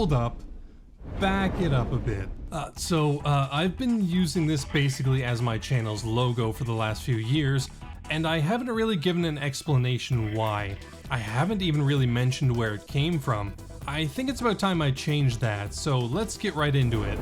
hold up. Back it up a bit. I've been using this basically as my channel's logo for the last few years, and I haven't really given an explanation why. I haven't even really mentioned where it came from. I think it's about time I changed that, so let's get right into it.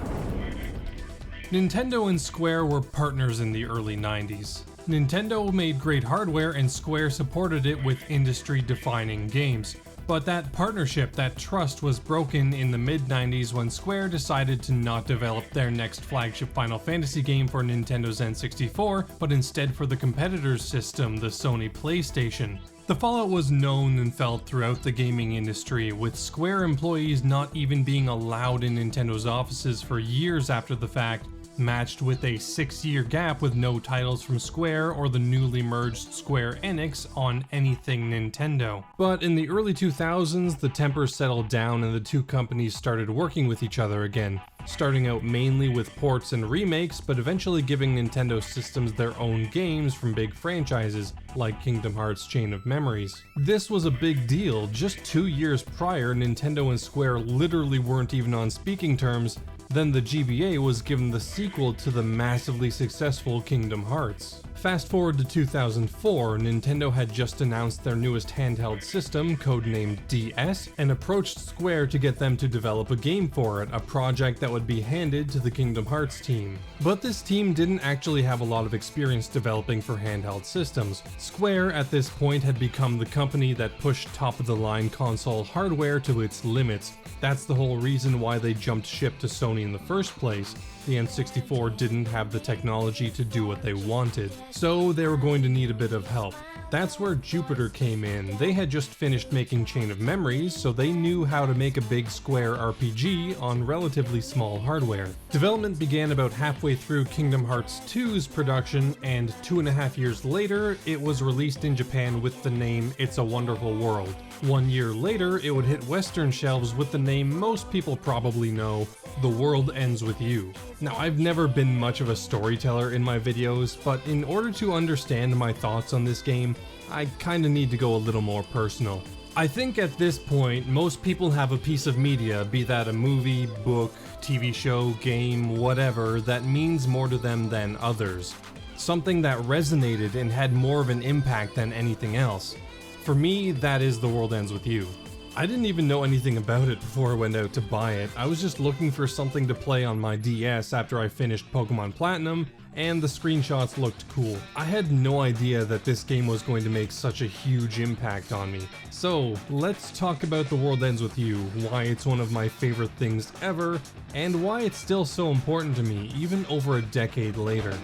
Nintendo and Square were partners in the early 90s. Nintendo made great hardware and Square supported it with industry-defining games. But that partnership, that trust, was broken in the mid-90s when Square decided to not develop their next flagship Final Fantasy game for Nintendo's N64, but instead for the competitor's system, the Sony PlayStation. The fallout was known and felt throughout the gaming industry, with Square employees not even being allowed in Nintendo's offices for years after the fact, matched with a 6-year gap with no titles from Square or the newly merged Square Enix on anything Nintendo. But in the early 2000s, the tempers settled down and the two companies started working with each other again, starting out mainly with ports and remakes, but eventually giving Nintendo systems their own games from big franchises, like Kingdom Hearts Chain of Memories. This was a big deal. Just 2 years prior, Nintendo and Square literally weren't even on speaking terms. Then the GBA was given the sequel to the massively successful Kingdom Hearts. Fast forward to 2004, Nintendo had just announced their newest handheld system, codenamed DS, and approached Square to get them to develop a game for it, a project that would be handed to the Kingdom Hearts team. But this team didn't actually have a lot of experience developing for handheld systems. Square at this point had become the company that pushed top-of-the-line console hardware to its limits. That's the whole reason why they jumped ship to Sony in the first place. The N64 didn't have the technology to do what they wanted, so they were going to need a bit of help. That's where Jupiter came in. They had just finished making Chain of Memories, so they knew how to make a big Square RPG on relatively small hardware. Development began about halfway through Kingdom Hearts 2's production, and 2.5 years later, it was released in Japan with the name It's a Wonderful World. 1 year later, it would hit Western shelves with the name most people probably know, The World Ends With You. Now, I've never been much of a storyteller in my videos, but in order to understand my thoughts on this game, I kinda need to go a little more personal. I think at this point, most people have a piece of media, be that a movie, book, TV show, game, whatever, that means more to them than others. Something that resonated and had more of an impact than anything else. For me, that is The World Ends With You. I didn't even know anything about it before I went out to buy it. I was just looking for something to play on my DS after I finished Pokemon Platinum, and the screenshots looked cool. I had no idea that this game was going to make such a huge impact on me. So, let's talk about The World Ends With You, why it's one of my favorite things ever, and why it's still so important to me, even over a decade later.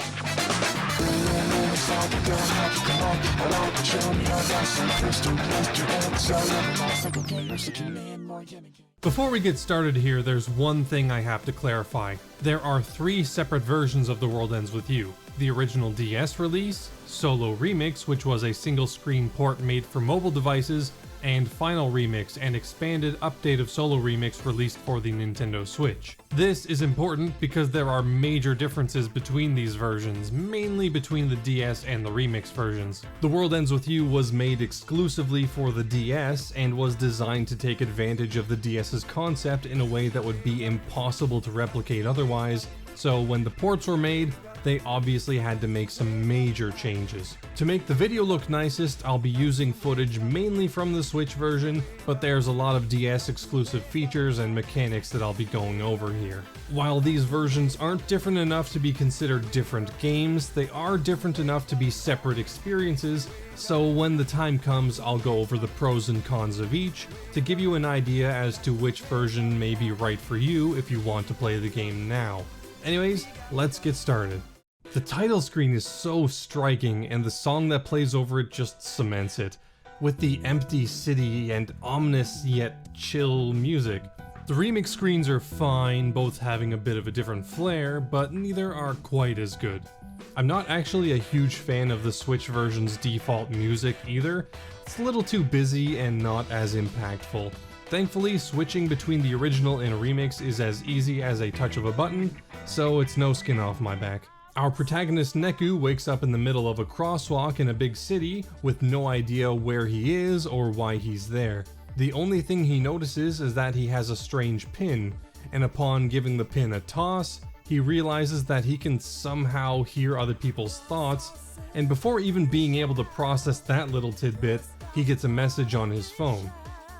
Before we get started here, there's one thing I have to clarify. There are 3 separate versions of The World Ends With You. The original DS release, Solo Remix, which was a single-screen port made for mobile devices, and Final Remix, an expanded update of Solo Remix released for the Nintendo Switch. This is important because there are major differences between these versions, mainly between the DS and the Remix versions. The World Ends With You was made exclusively for the DS and was designed to take advantage of the DS's concept in a way that would be impossible to replicate otherwise, so when the ports were made, they obviously had to make some major changes. To make the video look nicest, I'll be using footage mainly from the Switch version, but there's a lot of DS exclusive features and mechanics that I'll be going over here. While these versions aren't different enough to be considered different games, they are different enough to be separate experiences, so when the time comes, I'll go over the pros and cons of each to give you an idea as to which version may be right for you if you want to play the game now. Anyways, let's get started. The title screen is so striking, and the song that plays over it just cements it, with the empty city and ominous yet chill music. The remix screens are fine, both having a bit of a different flair, but neither are quite as good. I'm not actually a huge fan of the Switch version's default music either. It's a little too busy and not as impactful. Thankfully, switching between the original and remix is as easy as a touch of a button, so it's no skin off my back. Our protagonist Neku wakes up in the middle of a crosswalk in a big city with no idea where he is or why he's there. The only thing he notices is that he has a strange pin, and upon giving the pin a toss, he realizes that he can somehow hear other people's thoughts, and before even being able to process that little tidbit, he gets a message on his phone.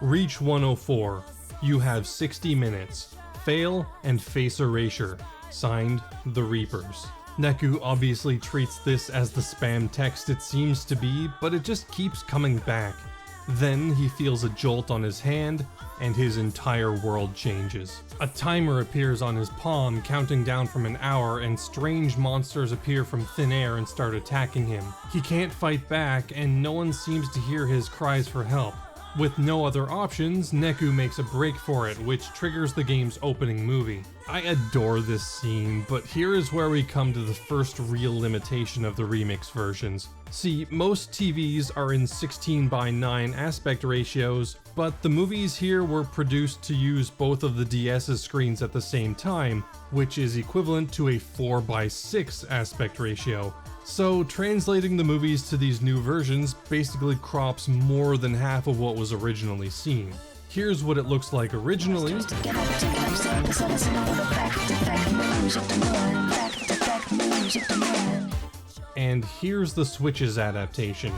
Reach 104. You have 60 minutes. Fail and face erasure. Signed, The Reapers. Neku obviously treats this as the spam text it seems to be, but it just keeps coming back. Then he feels a jolt on his hand, and his entire world changes. A timer appears on his palm, counting down from an hour, and strange monsters appear from thin air and start attacking him. He can't fight back, and no one seems to hear his cries for help. With no other options, Neku makes a break for it, which triggers the game's opening movie. I adore this scene, but here is where we come to the first real limitation of the remix versions. See, most TVs are in 16:9 aspect ratios, but the movies here were produced to use both of the DS's screens at the same time, which is equivalent to a 4:6 aspect ratio. So translating the movies to these new versions basically crops more than half of what was originally seen. Here's what it looks like originally. And here's the Switch's adaptation.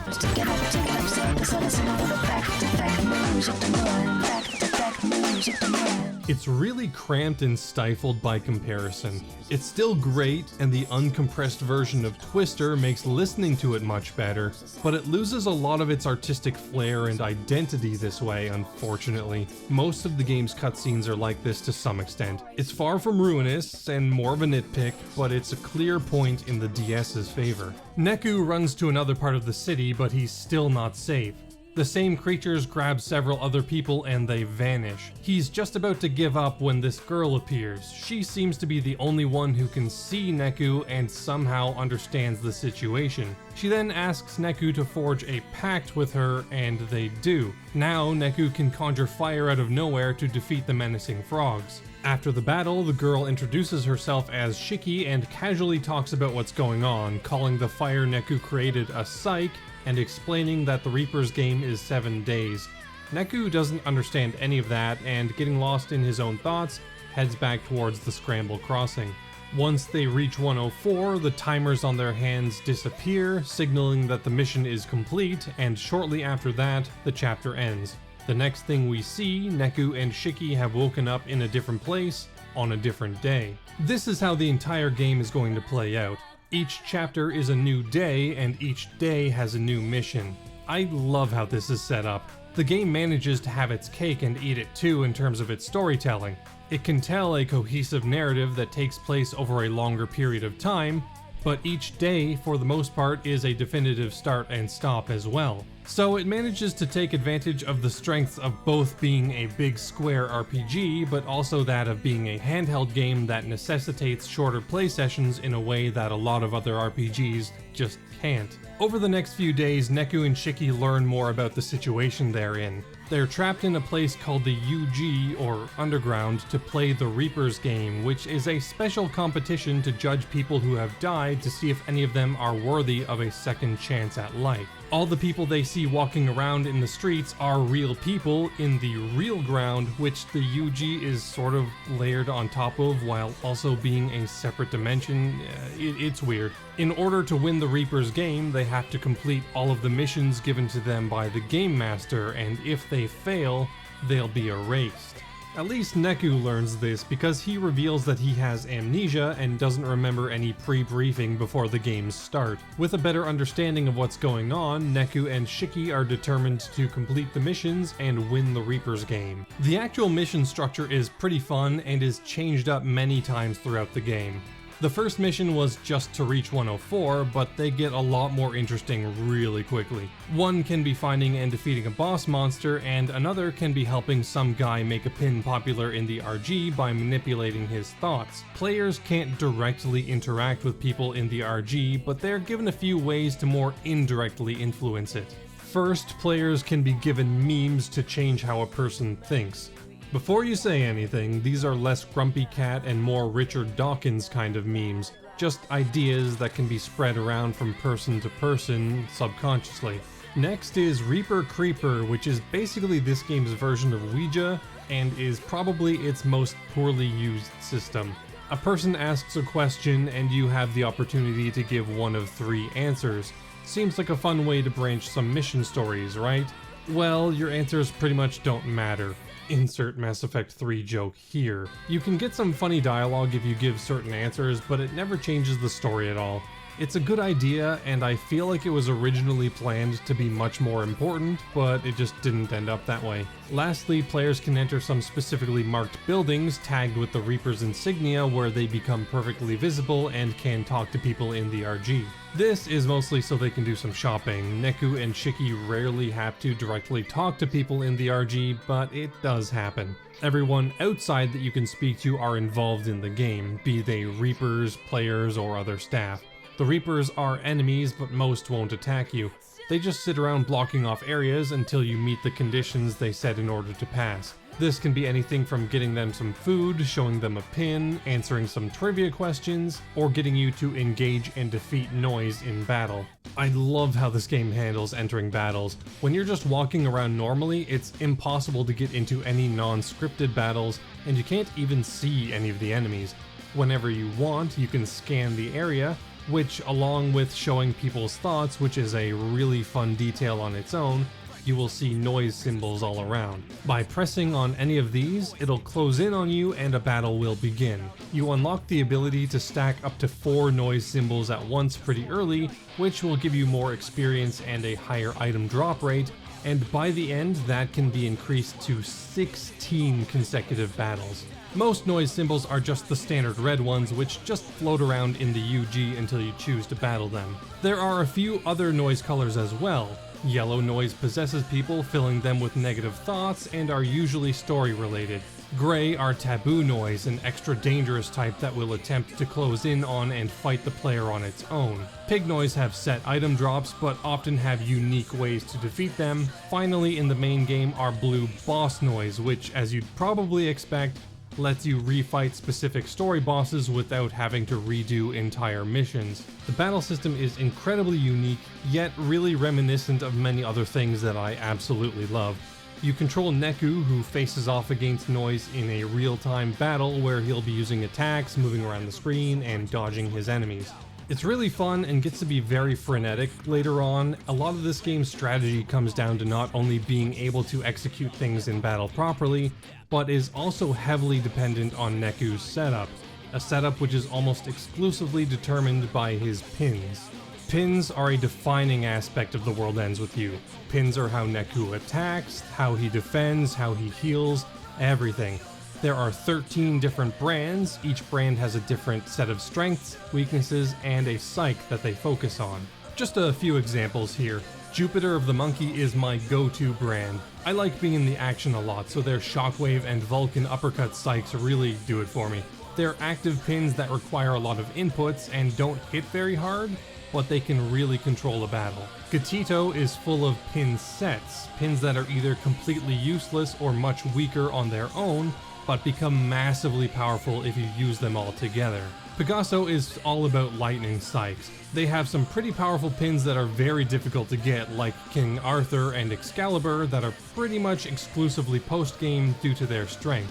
It's really cramped and stifled by comparison. It's still great, and the uncompressed version of Twister makes listening to it much better, but it loses a lot of its artistic flair and identity this way, unfortunately. Most of the game's cutscenes are like this to some extent. It's far from ruinous, and more of a nitpick, but it's a clear point in the DS's favor. Neku runs to another part of the city, but he's still not safe. The same creatures grab several other people and they vanish. He's just about to give up when this girl appears. She seems to be the only one who can see Neku and somehow understands the situation. She then asks Neku to forge a pact with her, and they do. Now Neku can conjure fire out of nowhere to defeat the menacing frogs. After the battle, the girl introduces herself as Shiki and casually talks about what's going on, calling the fire Neku created a psych, and explaining that the Reaper's game is 7 days. Neku doesn't understand any of that, and getting lost in his own thoughts, heads back towards the Scramble Crossing. Once they reach 104, the timers on their hands disappear, signaling that the mission is complete, and shortly after that, the chapter ends. The next thing we see, Neku and Shiki have woken up in a different place, on a different day. This is how the entire game is going to play out. Each chapter is a new day, and each day has a new mission. I love how this is set up. The game manages to have its cake and eat it too in terms of its storytelling. It can tell a cohesive narrative that takes place over a longer period of time, but each day, for the most part, is a definitive start and stop as well. So it manages to take advantage of the strengths of both being a big square RPG, but also that of being a handheld game that necessitates shorter play sessions in a way that a lot of other RPGs just can't. Over the next few days, Neku and Shiki learn more about the situation they're in. They're trapped in a place called the UG, or Underground, to play the Reaper's game, which is a special competition to judge people who have died to see if any of them are worthy of a second chance at life. All the people they see walking around in the streets are real people in the real ground, which the UG is sort of layered on top of while also being a separate dimension. It's weird. In order to win the Reaper's game, they have to complete all of the missions given to them by the Game Master, and if they fail, they'll be erased. At least Neku learns this because he reveals that he has amnesia and doesn't remember any pre-briefing before the games start. With a better understanding of what's going on, Neku and Shiki are determined to complete the missions and win the Reaper's game. The actual mission structure is pretty fun and is changed up many times throughout the game. The first mission was just to reach 104, but they get a lot more interesting really quickly. One can be finding and defeating a boss monster, and another can be helping some guy make a pin popular in the RG by manipulating his thoughts. Players can't directly interact with people in the RG, but they're given a few ways to more indirectly influence it. First, players can be given memes to change how a person thinks. Before you say anything, these are less Grumpy Cat and more Richard Dawkins kind of memes, just ideas that can be spread around from person to person subconsciously. Next is Reaper Creeper, which is basically this game's version of Ouija, and is probably its most poorly used system. A person asks a question and you have the opportunity to give one of 3 answers. Seems like a fun way to branch some mission stories, right? Well, your answers pretty much don't matter. Insert Mass Effect 3 joke here. You can get some funny dialogue if you give certain answers, but it never changes the story at all. It's a good idea, and I feel like it was originally planned to be much more important, but it just didn't end up that way. Lastly, players can enter some specifically marked buildings tagged with the Reaper's insignia where they become perfectly visible and can talk to people in the RG. This is mostly so they can do some shopping. Neku and Shiki rarely have to directly talk to people in the RG, but it does happen. Everyone outside that you can speak to are involved in the game, be they Reapers, players, or other staff. The Reapers are enemies, but most won't attack you. They just sit around blocking off areas until you meet the conditions they set in order to pass. This can be anything from getting them some food, showing them a pin, answering some trivia questions, or getting you to engage and defeat Noise in battle. I love how this game handles entering battles. When you're just walking around normally, it's impossible to get into any non-scripted battles, and you can't even see any of the enemies. Whenever you want, you can scan the area, which, along with showing people's thoughts, which is a really fun detail on its own, you will see noise symbols all around. By pressing on any of these, it'll close in on you and a battle will begin. You unlock the ability to stack up to 4 noise symbols at once pretty early, which will give you more experience and a higher item drop rate, and by the end that can be increased to 16 consecutive battles. Most noise symbols are just the standard red ones, which just float around in the UG until you choose to battle them. There are a few other noise colors as well. Yellow noise possesses people, filling them with negative thoughts, and are usually story related. Gray are taboo noise, an extra dangerous type that will attempt to close in on and fight the player on its own. Pig noise have set item drops, but often have unique ways to defeat them. Finally, in the main game are blue boss noise, which, as you'd probably expect, lets you refight specific story bosses without having to redo entire missions. The battle system is incredibly unique, yet really reminiscent of many other things that I absolutely love. You control Neku, who faces off against Noise in a real-time battle where he'll be using attacks, moving around the screen, and dodging his enemies. It's really fun and gets to be very frenetic later on. A lot of this game's strategy comes down to not only being able to execute things in battle properly, but is also heavily dependent on Neku's setup, a setup which is almost exclusively determined by his pins. Pins are a defining aspect of The World Ends With You. Pins are how Neku attacks, how he defends, how he heals, everything. There are 13 different brands, each brand has a different set of strengths, weaknesses, and a psych that they focus on. Just a few examples here. Jupiter of the Monkey is my go-to brand. I like being in the action a lot, so their Shockwave and Vulcan uppercut psychs really do it for me. They're active pins that require a lot of inputs and don't hit very hard, but they can really control a battle. Gatito is full of pin sets, pins that are either completely useless or much weaker on their own, but become massively powerful if you use them all together. Pegaso is all about lightning psychs. They have some pretty powerful pins that are very difficult to get, like King Arthur and Excalibur, that are pretty much exclusively post-game due to their strength.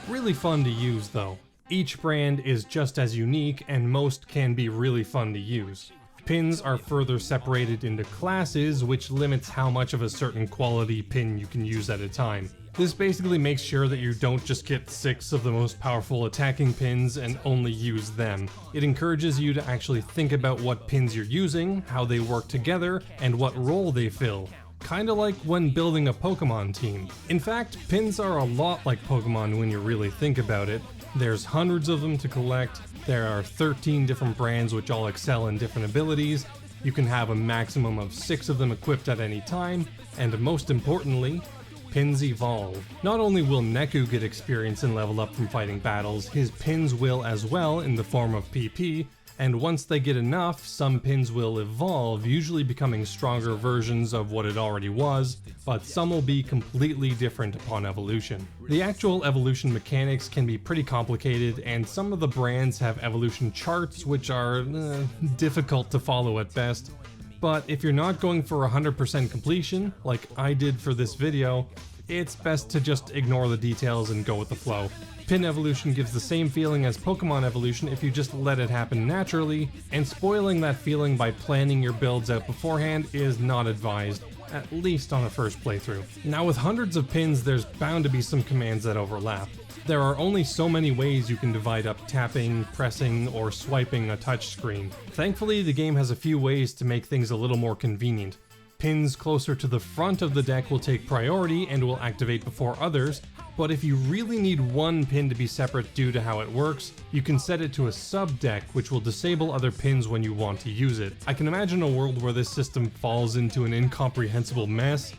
Really fun to use though. Each brand is just as unique, and most can be really fun to use. Pins are further separated into classes, which limits how much of a certain quality pin you can use at a time. This basically makes sure that you don't just get 6 of the most powerful attacking pins and only use them. It encourages you to actually think about what pins you're using, how they work together, and what role they fill. Kinda like when building a Pokemon team. In fact, pins are a lot like Pokemon when you really think about it. There's hundreds of them to collect, there are 13 different brands which all excel in different abilities, you can have a maximum of 6 of them equipped at any time, and most importantly, pins evolve. Not only will Neku get experience and level up from fighting battles, his pins will as well in the form of PP, and once they get enough, some pins will evolve, usually becoming stronger versions of what it already was, but some will be completely different upon evolution. The actual evolution mechanics can be pretty complicated, and some of the brands have evolution charts which are difficult to follow at best, But if you're not going for 100% completion, like I did for this video, it's best to just ignore the details and go with the flow. Pin evolution gives the same feeling as Pokemon evolution if you just let it happen naturally, and spoiling that feeling by planning your builds out beforehand is not advised, at least on a first playthrough. Now with hundreds of pins, there's bound to be some commands that overlap. There are only so many ways you can divide up tapping, pressing, or swiping a touchscreen. Thankfully, the game has a few ways to make things a little more convenient. Pins closer to the front of the deck will take priority and will activate before others, but if you really need one pin to be separate due to how it works, you can set it to a sub-deck which will disable other pins when you want to use it. I can imagine a world where this system falls into an incomprehensible mess,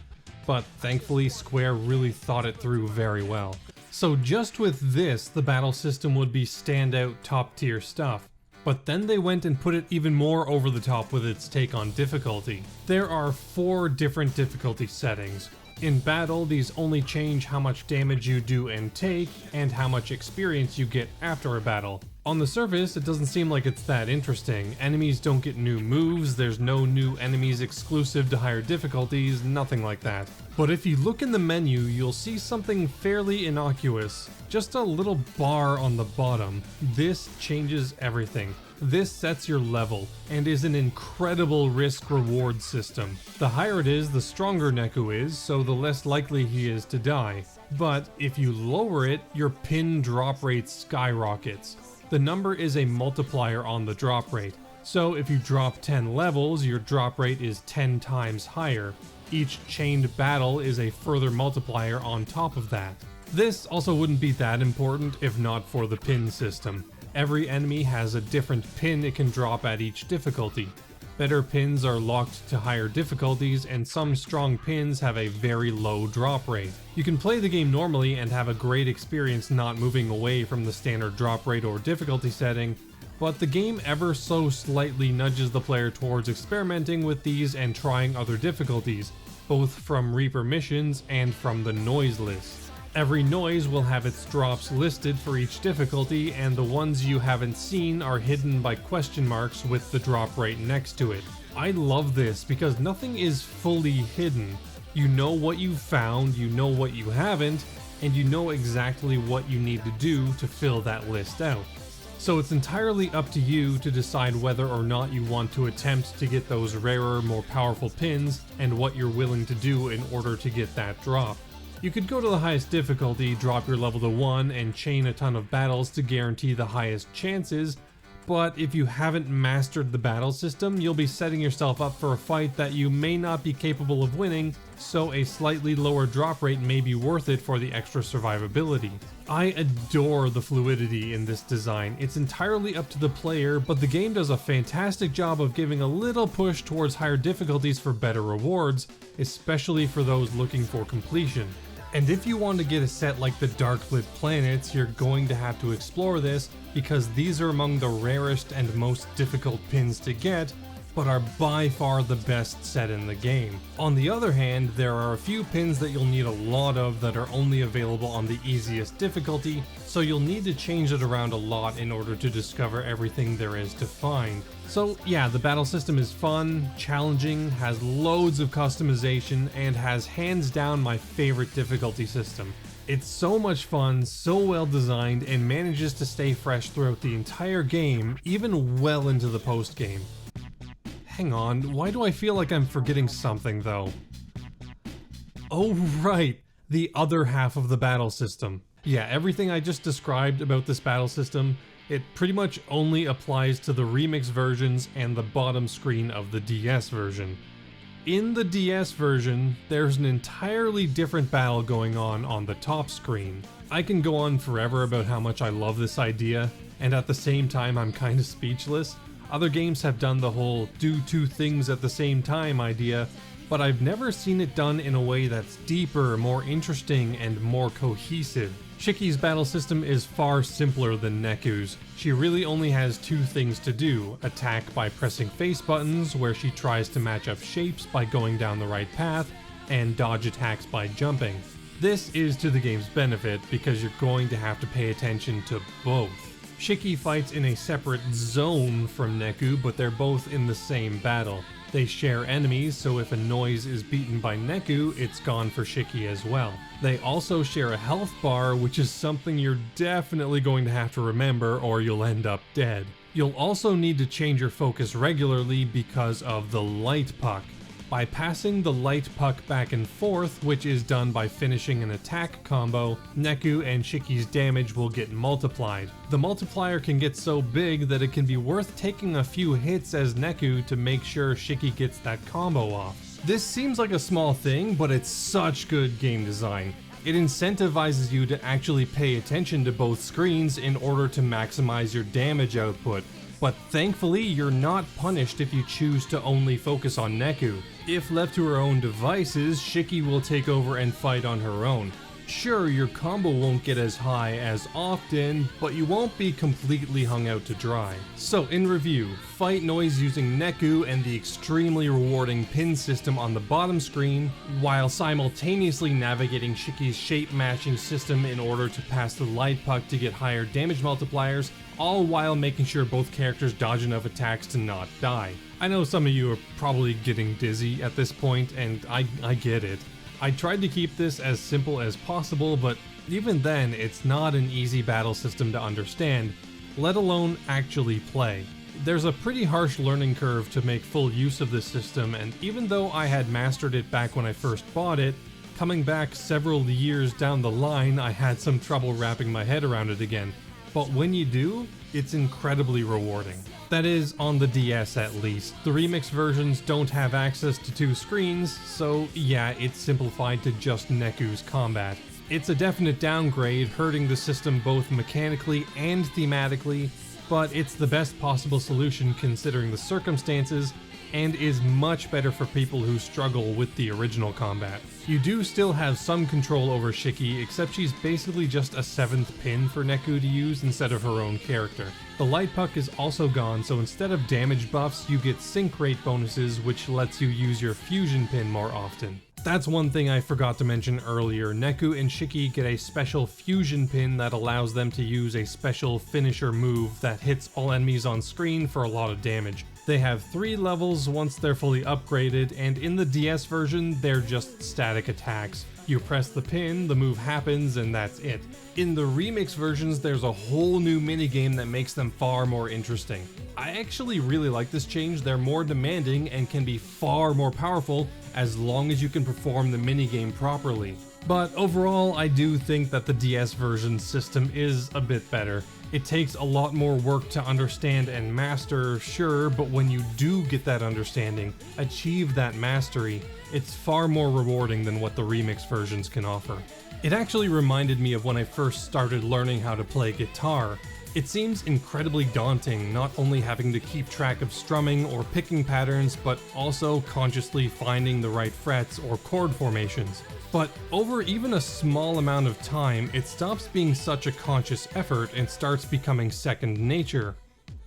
but thankfully Square really thought it through very well. So just with this, the battle system would be standout top tier stuff. But then they went and put it even more over the top with its take on difficulty. There are 4 different difficulty settings. In battle, these only change how much damage you do and take, and how much experience you get after a battle. On the surface, it doesn't seem like it's that interesting. Enemies don't get new moves, there's no new enemies exclusive to higher difficulties, nothing like that. But if you look in the menu, you'll see something fairly innocuous. Just a little bar on the bottom. This changes everything. This sets your level, and is an incredible risk-reward system. The higher it is, the stronger Neku is, so the less likely he is to die. But if you lower it, your pin drop rate skyrockets. The number is a multiplier on the drop rate. So if you drop 10 levels, your drop rate is 10 times higher. Each chained battle is a further multiplier on top of that. This also wouldn't be that important if not for the pin system. Every enemy has a different pin it can drop at each difficulty. Better pins are locked to higher difficulties, and some strong pins have a very low drop rate. You can play the game normally and have a great experience not moving away from the standard drop rate or difficulty setting, but the game ever so slightly nudges the player towards experimenting with these and trying other difficulties, both from Reaper missions and from the noise list. Every noise will have its drops listed for each difficulty, and the ones you haven't seen are hidden by question marks with the drop rate next to it. I love this because nothing is fully hidden. You know what you've found, you know what you haven't, and you know exactly what you need to do to fill that list out. So it's entirely up to you to decide whether or not you want to attempt to get those rarer, more powerful pins, and what you're willing to do in order to get that drop. You could go to the highest difficulty, drop your level to 1, and chain a ton of battles to guarantee the highest chances, but if you haven't mastered the battle system, you'll be setting yourself up for a fight that you may not be capable of winning, so a slightly lower drop rate may be worth it for the extra survivability. I adore the fluidity in this design. It's entirely up to the player, but the game does a fantastic job of giving a little push towards higher difficulties for better rewards, especially for those looking for completion. And if you want to get a set like the Darklit Planets, you're going to have to explore this, because these are among the rarest and most difficult pins to get, but are by far the best set in the game. On the other hand, there are a few pins that you'll need a lot of that are only available on the easiest difficulty, so you'll need to change it around a lot in order to discover everything there is to find. So yeah, the battle system is fun, challenging, has loads of customization, and has hands down my favorite difficulty system. It's so much fun, so well designed, and manages to stay fresh throughout the entire game, even well into the post-game. Hang on, why do I feel like I'm forgetting something though? Oh right, the other half of the battle system. Yeah, everything I just described about this battle system, it pretty much only applies to the remix versions and the bottom screen of the DS version. In the DS version, there's an entirely different battle going on the top screen. I can go on forever about how much I love this idea, and at the same time I'm kinda speechless. Other games have done the whole do two things at the same time idea, but I've never seen it done in a way that's deeper, more interesting, and more cohesive. Shiki's battle system is far simpler than Neku's. She really only has 2 things to do: attack by pressing face buttons, where she tries to match up shapes by going down the right path, and dodge attacks by jumping. This is to the game's benefit, because you're going to have to pay attention to both. Shiki fights in a separate zone from Neku, but they're both in the same battle. They share enemies, so if a noise is beaten by Neku, it's gone for Shiki as well. They also share a health bar, which is something you're definitely going to have to remember or you'll end up dead. You'll also need to change your focus regularly because of the light puck. By passing the light puck back and forth, which is done by finishing an attack combo, Neku and Shiki's damage will get multiplied. The multiplier can get so big that it can be worth taking a few hits as Neku to make sure Shiki gets that combo off. This seems like a small thing, but it's such good game design. It incentivizes you to actually pay attention to both screens in order to maximize your damage output. But thankfully, you're not punished if you choose to only focus on Neku. If left to her own devices, Shiki will take over and fight on her own. Sure, your combo won't get as high as often, but you won't be completely hung out to dry. So in review, fight noise using Neku and the extremely rewarding pin system on the bottom screen, while simultaneously navigating Shiki's shape matching system in order to pass the light puck to get higher damage multipliers, all while making sure both characters dodge enough attacks to not die. I know some of you are probably getting dizzy at this point, and I get it. I tried to keep this as simple as possible, but even then, it's not an easy battle system to understand, let alone actually play. There's a pretty harsh learning curve to make full use of this system, and even though I had mastered it back when I first bought it, coming back several years down the line, I had some trouble wrapping my head around it again. But when you do, it's incredibly rewarding. That is, on the DS at least. The remix versions don't have access to two screens, so yeah, it's simplified to just Neku's combat. It's a definite downgrade, hurting the system both mechanically and thematically, but it's the best possible solution considering the circumstances, and is much better for people who struggle with the original combat. You do still have some control over Shiki, except she's basically just a 7th pin for Neku to use instead of her own character. The light puck is also gone, so instead of damage buffs, you get sync rate bonuses, which lets you use your fusion pin more often. That's one thing I forgot to mention earlier. Neku and Shiki get a special fusion pin that allows them to use a special finisher move that hits all enemies on screen for a lot of damage. They have 3 levels once they're fully upgraded, and in the DS version, they're just static attacks. You press the pin, the move happens, and that's it. In the remix versions, there's a whole new minigame that makes them far more interesting. I actually really like this change. They're more demanding and can be far more powerful as long as you can perform the minigame properly. But overall, I do think that the DS version system is a bit better. It takes a lot more work to understand and master, sure, but when you do get that understanding, achieve that mastery, it's far more rewarding than what the remix versions can offer. It actually reminded me of when I first started learning how to play guitar. It seems incredibly daunting, not only having to keep track of strumming or picking patterns, but also consciously finding the right frets or chord formations. But over even a small amount of time, it stops being such a conscious effort and starts becoming second nature.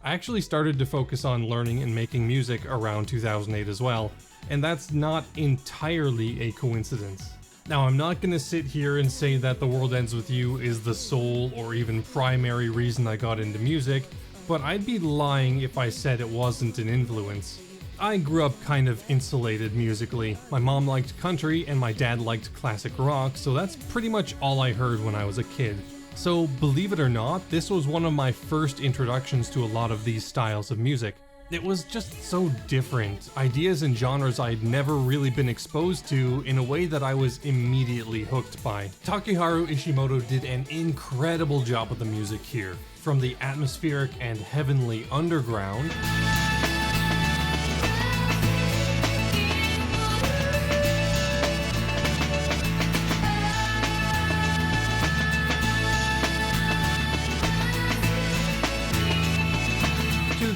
I actually started to focus on learning and making music around 2008 as well, and that's not entirely a coincidence. Now, I'm not going to sit here and say that The World Ends With You is the sole or even primary reason I got into music, but I'd be lying if I said it wasn't an influence. I grew up kind of insulated musically. My mom liked country and my dad liked classic rock, so that's pretty much all I heard when I was a kid. So believe it or not, this was one of my first introductions to a lot of these styles of music. It was just so different, ideas and genres I'd never really been exposed to in a way that I was immediately hooked by. Takeharu Ishimoto did an incredible job with the music here, from the atmospheric and heavenly underground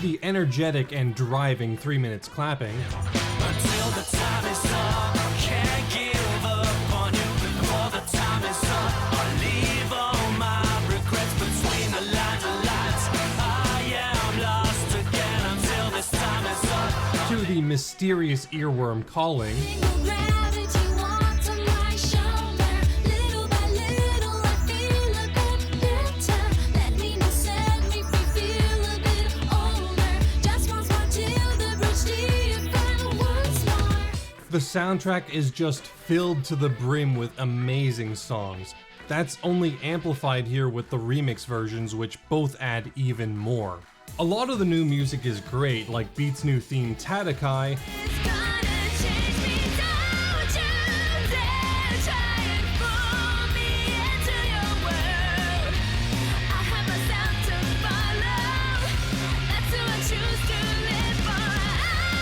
the energetic and driving 3 minutes clapping, Until the time is up, can't give up on you. Before the time is up, I'll leave all my regrets between the lines of lights. I am lost again until this time is up. to the mysterious earworm calling, The soundtrack is just filled to the brim with amazing songs. That's only amplified here with the remix versions, which both add even more. A lot of the new music is great, like Beat's new theme Tatakai,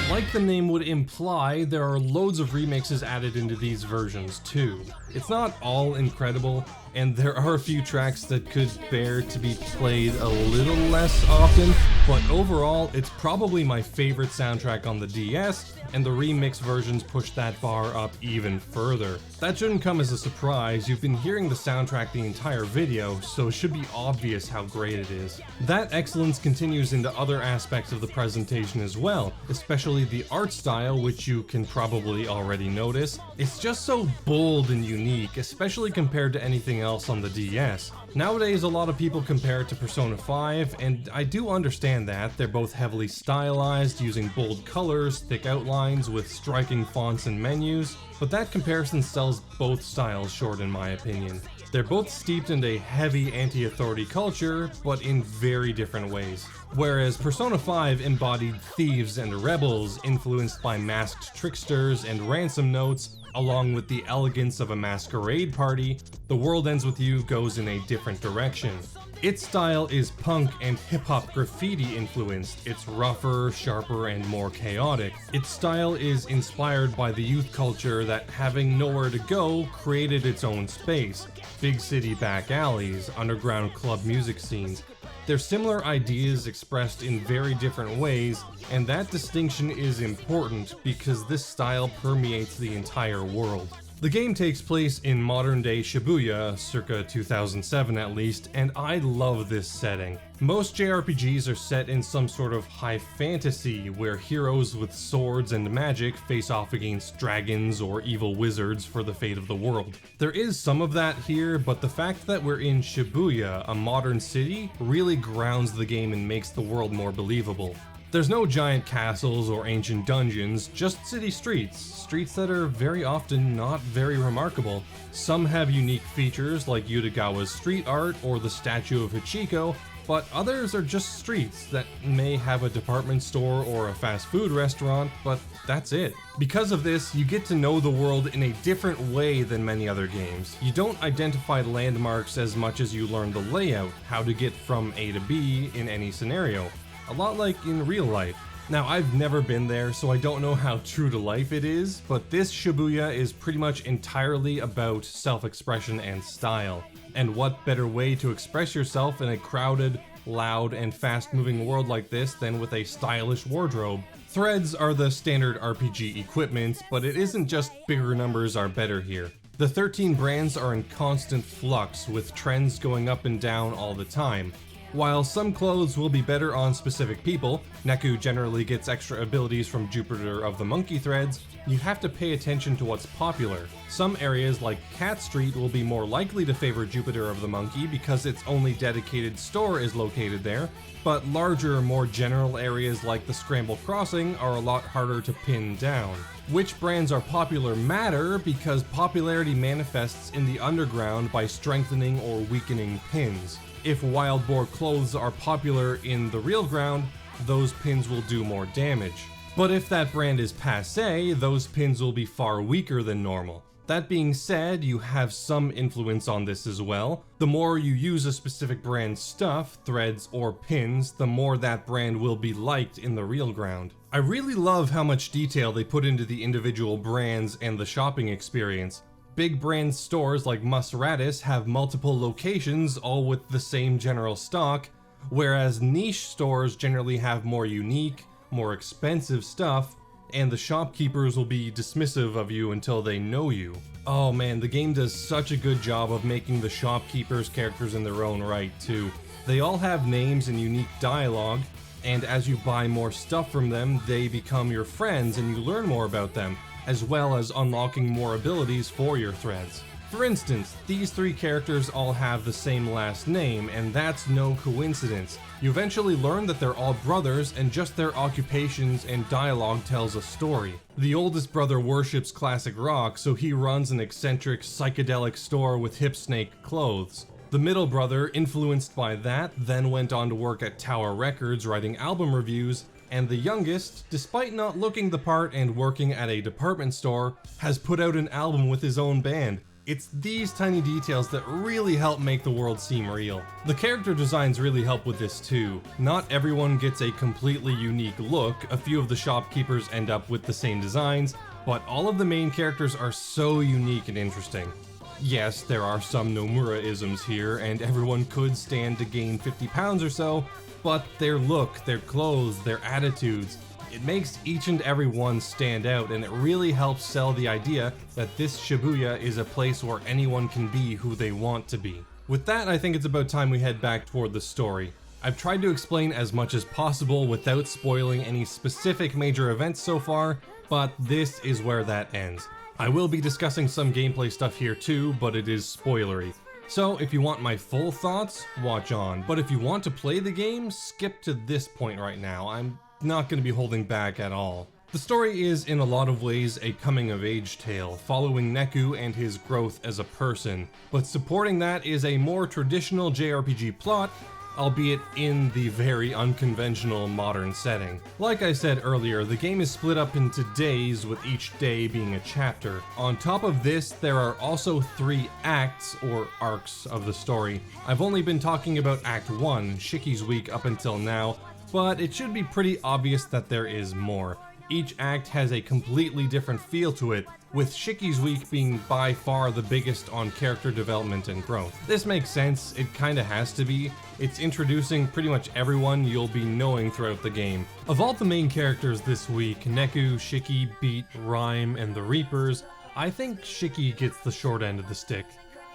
like the name would imply, there are loads of remixes added into these versions too. It's not all incredible, and there are a few tracks that could bear to be played a little less often, but overall, it's probably my favorite soundtrack on the DS, and the remix versions push that bar up even further. That shouldn't come as a surprise, you've been hearing the soundtrack the entire video, so it should be obvious how great it is. That excellence continues into other aspects of the presentation as well, especially the art style, which you can probably already notice. It's just so bold and unique, especially compared to anything else on the DS. Nowadays, a lot of people compare it to Persona 5, and I do understand that. They're both heavily stylized, using bold colors, thick outlines, with striking fonts and menus, but that comparison sells both styles short in my opinion. They're both steeped in a heavy anti-authority culture, but in very different ways. Whereas Persona 5 embodied thieves and rebels influenced by masked tricksters and ransom notes, along with the elegance of a masquerade party, The World Ends With You goes in a different direction. Its style is punk and hip-hop graffiti influenced. It's rougher, sharper, and more chaotic. Its style is inspired by the youth culture that, having nowhere to go, created its own space. Big city back alleys, underground club music scenes. They're similar ideas expressed in very different ways, and that distinction is important because this style permeates the entire world. The game takes place in modern-day Shibuya, circa 2007 at least, and I love this setting. Most JRPGs are set in some sort of high fantasy, where heroes with swords and magic face off against dragons or evil wizards for the fate of the world. There is some of that here, but the fact that we're in Shibuya, a modern city, really grounds the game and makes the world more believable. There's no giant castles or ancient dungeons, just city streets that are very often not very remarkable. Some have unique features like Yutagawa's street art or the statue of Hachiko, but others are just streets that may have a department store or a fast food restaurant, but that's it. Because of this, you get to know the world in a different way than many other games. You don't identify landmarks as much as you learn the layout, how to get from A to B in any scenario. A lot like in real life. Now, I've never been there, so I don't know how true to life it is, but this Shibuya is pretty much entirely about self-expression and style. And what better way to express yourself in a crowded, loud, and fast-moving world like this than with a stylish wardrobe? Threads are the standard RPG equipment, but it isn't just bigger numbers are better here. The 13 brands are in constant flux, with trends going up and down all the time. While some clothes will be better on specific people, Neku generally gets extra abilities from Jupiter of the Monkey threads, you have to pay attention to what's popular. Some areas like Cat Street will be more likely to favor Jupiter of the Monkey because its only dedicated store is located there, but larger, more general areas like the Scramble Crossing are a lot harder to pin down. Which brands are popular matter because popularity manifests in the underground by strengthening or weakening pins. If Wild Boar clothes are popular in the real ground, those pins will do more damage. But if that brand is passé, those pins will be far weaker than normal. That being said, you have some influence on this as well. The more you use a specific brand's stuff, threads, or pins, the more that brand will be liked in the real ground. I really love how much detail they put into the individual brands and the shopping experience. Big brand stores like Musratis have multiple locations, all with the same general stock, whereas niche stores generally have more unique, more expensive stuff, and the shopkeepers will be dismissive of you until they know you. Oh man, the game does such a good job of making the shopkeepers characters in their own right too. They all have names and unique dialogue, and as you buy more stuff from them, they become your friends and you learn more about them, as well as unlocking more abilities for your threads. For instance, these three characters all have the same last name, and that's no coincidence. You eventually learn that they're all brothers, and just their occupations and dialogue tells a story. The oldest brother worships classic rock, so he runs an eccentric psychedelic store with hip snake clothes. The middle brother, influenced by that, then went on to work at Tower Records writing album reviews, and the youngest, despite not looking the part and working at a department store, has put out an album with his own band. It's these tiny details that really help make the world seem real. The character designs really help with this too. Not everyone gets a completely unique look, a few of the shopkeepers end up with the same designs, but all of the main characters are so unique and interesting. Yes, there are some Nomura-isms here, and everyone could stand to gain 50 pounds or so, but their look, their clothes, their attitudes, it makes each and every one stand out, and it really helps sell the idea that this Shibuya is a place where anyone can be who they want to be. With that, I think it's about time we head back toward the story. I've tried to explain as much as possible without spoiling any specific major events so far, but this is where that ends. I will be discussing some gameplay stuff here too, but it is spoilery. So if you want my full thoughts, watch on, but if you want to play the game, skip to this point right now. I'm not going to be holding back at all. The story is in a lot of ways a coming-of-age tale, following Neku and his growth as a person, but supporting that is a more traditional JRPG plot, albeit in the very unconventional modern setting. Like I said earlier, the game is split up into days, with each day being a chapter. On top of this, there are also 3 acts, or arcs, of the story. I've only been talking about Act 1, Shiki's week, up until now, but it should be pretty obvious that there is more. Each act has a completely different feel to it, with Shiki's week being by far the biggest on character development and growth. This makes sense, it kinda has to be. It's introducing pretty much everyone you'll be knowing throughout the game. Of all the main characters this week, Neku, Shiki, Beat, Rhyme, and the Reapers, I think Shiki gets the short end of the stick.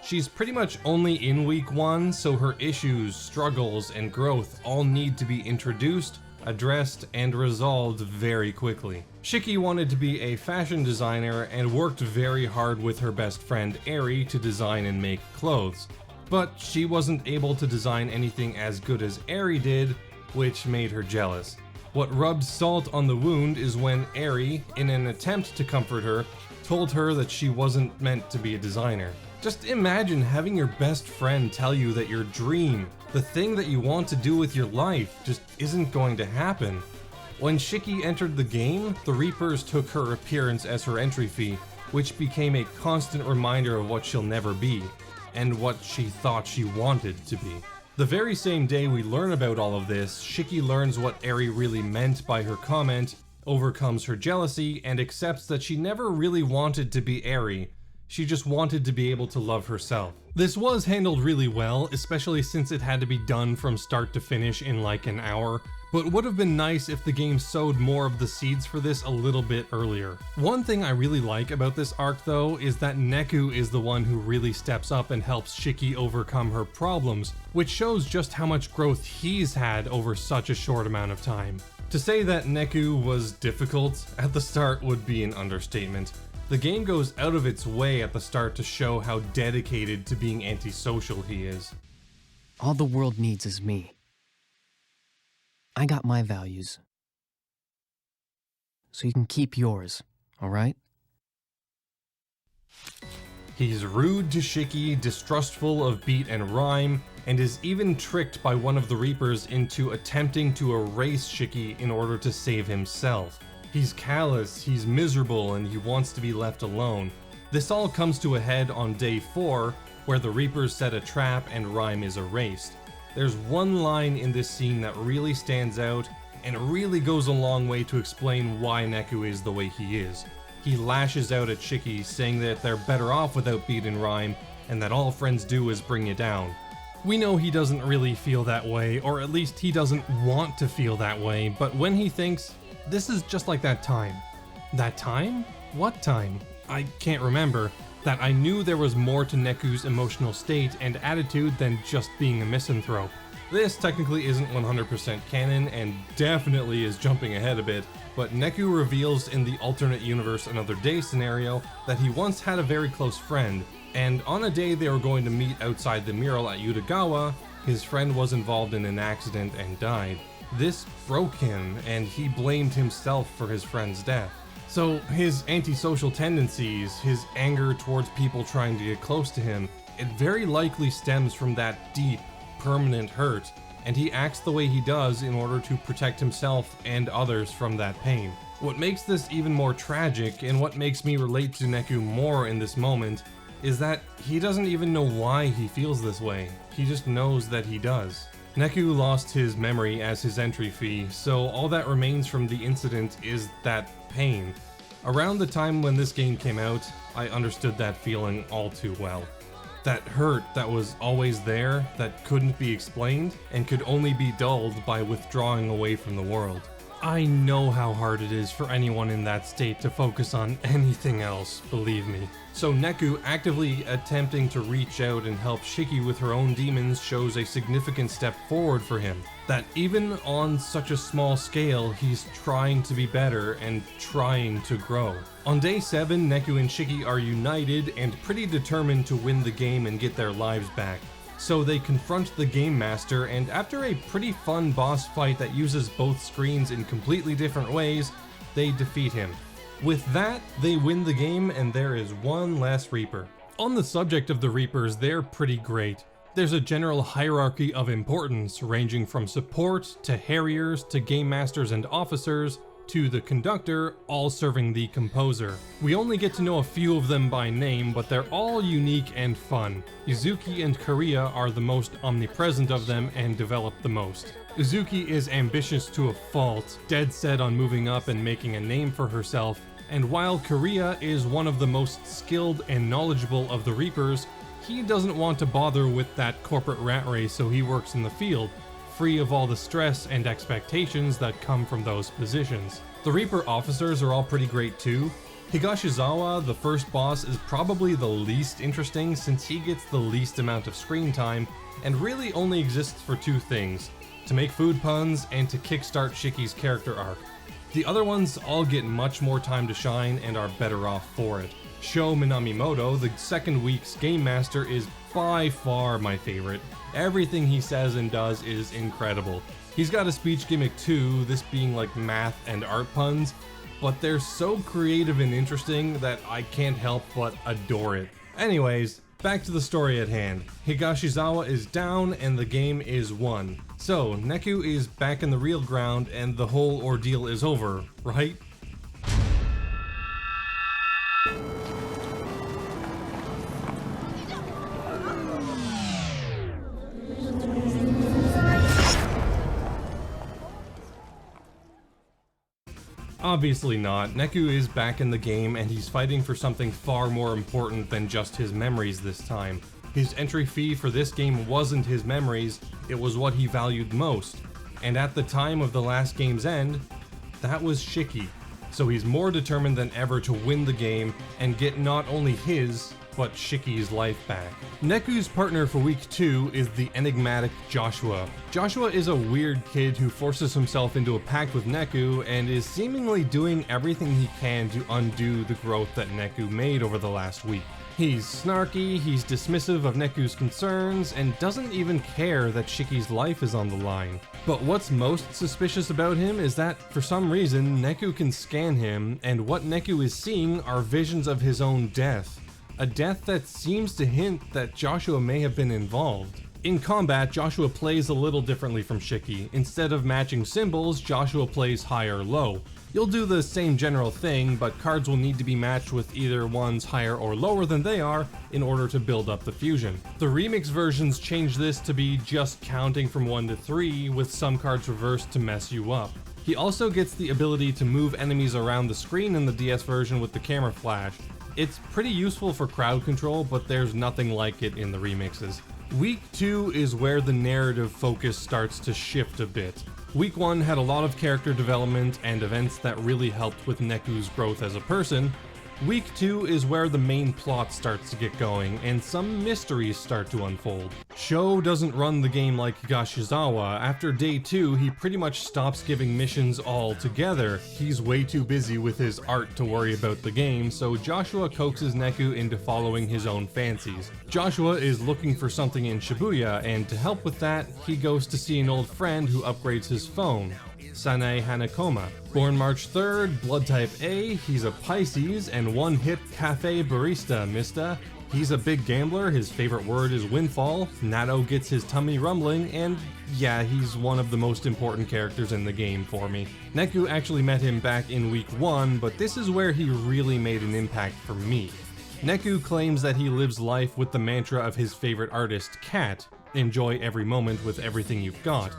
She's pretty much only in week 1, so her issues, struggles, and growth all need to be introduced, addressed, and resolved very quickly. Shiki wanted to be a fashion designer and worked very hard with her best friend Eri to design and make clothes. But she wasn't able to design anything as good as Eri did, which made her jealous. What rubbed salt on the wound is when Eri, in an attempt to comfort her, told her that she wasn't meant to be a designer. Just imagine having your best friend tell you that your dream, the thing that you want to do with your life, just isn't going to happen. When Shiki entered the game, the Reapers took her appearance as her entry fee, which became a constant reminder of what she'll never be, and what she thought she wanted to be. The very same day we learn about all of this, Shiki learns what Eri really meant by her comment, overcomes her jealousy, and accepts that she never really wanted to be Eri. She just wanted to be able to love herself. This was handled really well, especially since it had to be done from start to finish in like an hour, but would have been nice if the game sowed more of the seeds for this a little bit earlier. One thing I really like about this arc though is that Neku is the one who really steps up and helps Shiki overcome her problems, which shows just how much growth he's had over such a short amount of time. To say that Neku was difficult at the start would be an understatement. The game goes out of its way at the start to show how dedicated to being antisocial he is. All the world needs is me. I got my values. So you can keep yours, alright? He's rude to Shiki, distrustful of Beat and Rhyme, and is even tricked by one of the Reapers into attempting to erase Shiki in order to save himself. He's callous, he's miserable, and he wants to be left alone. This all comes to a head on day 4, where the Reapers set a trap and Rhyme is erased. There's one line in this scene that really stands out, and it really goes a long way to explain why Neku is the way he is. He lashes out at Shiki, saying that they're better off without Beat and Rhyme, and that all friends do is bring you down. We know he doesn't really feel that way, or at least he doesn't want to feel that way, but when he thinks, this is just like that time. That time? What time? I can't remember. That I knew there was more to Neku's emotional state and attitude than just being a misanthrope. This technically isn't 100% canon and definitely is jumping ahead a bit, but Neku reveals in the alternate universe Another Day scenario that he once had a very close friend, and on a day they were going to meet outside the mural at Yutagawa, his friend was involved in an accident and died. This broke him, and he blamed himself for his friend's death. So his antisocial tendencies, his anger towards people trying to get close to him, it very likely stems from that deep, permanent hurt, and he acts the way he does in order to protect himself and others from that pain. What makes this even more tragic, and what makes me relate to Neku more in this moment, is that he doesn't even know why he feels this way. He just knows that he does. Neku lost his memory as his entry fee, so all that remains from the incident is that pain. Around the time when this game came out, I understood that feeling all too well. That hurt that was always there, that couldn't be explained, and could only be dulled by withdrawing away from the world. I know how hard it is for anyone in that state to focus on anything else, believe me. So Neku actively attempting to reach out and help Shiki with her own demons shows a significant step forward for him. That even on such a small scale, he's trying to be better and trying to grow. On day 7, Neku and Shiki are united and pretty determined to win the game and get their lives back. So they confront the Game Master, and after a pretty fun boss fight that uses both screens in completely different ways, they defeat him. With that, they win the game and there is one less Reaper. On the subject of the Reapers, they're pretty great. There's a general hierarchy of importance, ranging from support, to Harriers, to Game Masters and Officers, to the Conductor, all serving the Composer. We only get to know a few of them by name, but they're all unique and fun. Uzuki and Kariya are the most omnipresent of them and develop the most. Uzuki is ambitious to a fault, dead set on moving up and making a name for herself, and while Kariya is one of the most skilled and knowledgeable of the Reapers, he doesn't want to bother with that corporate rat race, so he works in the field, free of all the stress and expectations that come from those positions. The Reaper officers are all pretty great too. Higashizawa, the first boss, is probably the least interesting since he gets the least amount of screen time and really only exists for two things: to make food puns and to kickstart Shiki's character arc. The other ones all get much more time to shine and are better off for it. Sho Minamimoto, the second week's Game Master, is by far my favorite. Everything he says and does is incredible. He's got a speech gimmick too, this being like math and art puns, but they're so creative and interesting that I can't help but adore it. Anyways, back to the story at hand. Higashizawa is down and the game is won. So, Neku is back in the real ground and the whole ordeal is over, right? Obviously not. Neku is back in the game and he's fighting for something far more important than just his memories this time. His entry fee for this game wasn't his memories, it was what he valued most. And at the time of the last game's end, that was Shiki. So he's more determined than ever to win the game and get not only his, but Shiki's life back. Neku's partner for week 2 is the enigmatic Joshua. Joshua is a weird kid who forces himself into a pact with Neku and is seemingly doing everything he can to undo the growth that Neku made over the last week. He's snarky, he's dismissive of Neku's concerns, and doesn't even care that Shiki's life is on the line. But what's most suspicious about him is that, for some reason, Neku can scan him, and what Neku is seeing are visions of his own death. A death that seems to hint that Joshua may have been involved. In combat, Joshua plays a little differently from Shiki. Instead of matching symbols, Joshua plays high or low. You'll do the same general thing, but cards will need to be matched with either ones higher or lower than they are in order to build up the fusion. The remix versions change this to be just counting from 1 to 3, with some cards reversed to mess you up. He also gets the ability to move enemies around the screen in the DS version with the camera flash. It's pretty useful for crowd control, but there's nothing like it in the remixes. Week 2 is where the narrative focus starts to shift a bit. Week 1 had a lot of character development and events that really helped with Neku's growth as a person, Week 2 is where the main plot starts to get going, and some mysteries start to unfold. Sho doesn't run the game like Gashizawa. After day 2, he pretty much stops giving missions altogether. He's way too busy with his art to worry about the game, so Joshua coaxes Neku into following his own fancies. Joshua is looking for something in Shibuya, and to help with that, he goes to see an old friend who upgrades his phone. Sanae Hanakoma. Born March 3rd, blood type A, he's a Pisces, and one-hit cafe barista, mista. He's a big gambler, his favorite word is windfall, Nato gets his tummy rumbling, and yeah, he's one of the most important characters in the game for me. Neku actually met him back in week 1, but this is where he really made an impact for me. Neku claims that he lives life with the mantra of his favorite artist, Cat, enjoy every moment with everything you've got.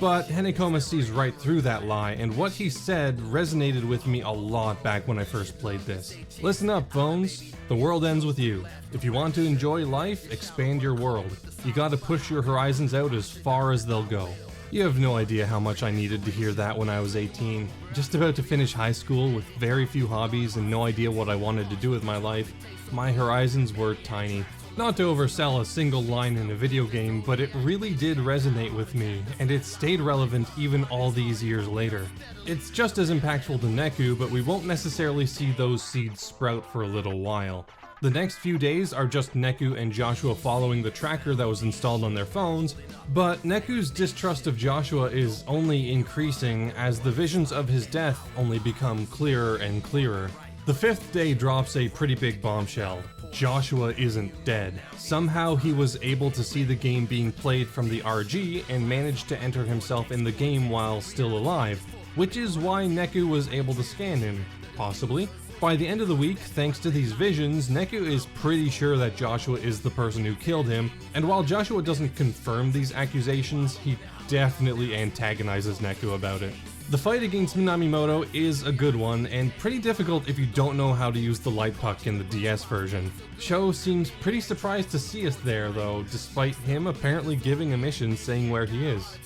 But Hanekoma sees right through that lie, and what he said resonated with me a lot back when I first played this. Listen up, Bones. The world ends with you. If you want to enjoy life, expand your world. You gotta push your horizons out as far as they'll go. You have no idea how much I needed to hear that when I was 18. Just about to finish high school with very few hobbies and no idea what I wanted to do with my life. My horizons were tiny. Not to oversell a single line in a video game, but it really did resonate with me, and it stayed relevant even all these years later. It's just as impactful to Neku, but we won't necessarily see those seeds sprout for a little while. The next few days are just Neku and Joshua following the tracker that was installed on their phones, but Neku's distrust of Joshua is only increasing as the visions of his death only become clearer and clearer. The 5th day drops a pretty big bombshell. Joshua isn't dead. Somehow he was able to see the game being played from the RG and managed to enter himself in the game while still alive, which is why Neku was able to scan him, possibly. By the end of the week, thanks to these visions, Neku is pretty sure that Joshua is the person who killed him, and while Joshua doesn't confirm these accusations, he definitely antagonizes Neku about it. The fight against Minamimoto is a good one, and pretty difficult if you don't know how to use the light puck in the DS version. Sho seems pretty surprised to see us there though, despite him apparently giving a mission saying where he is.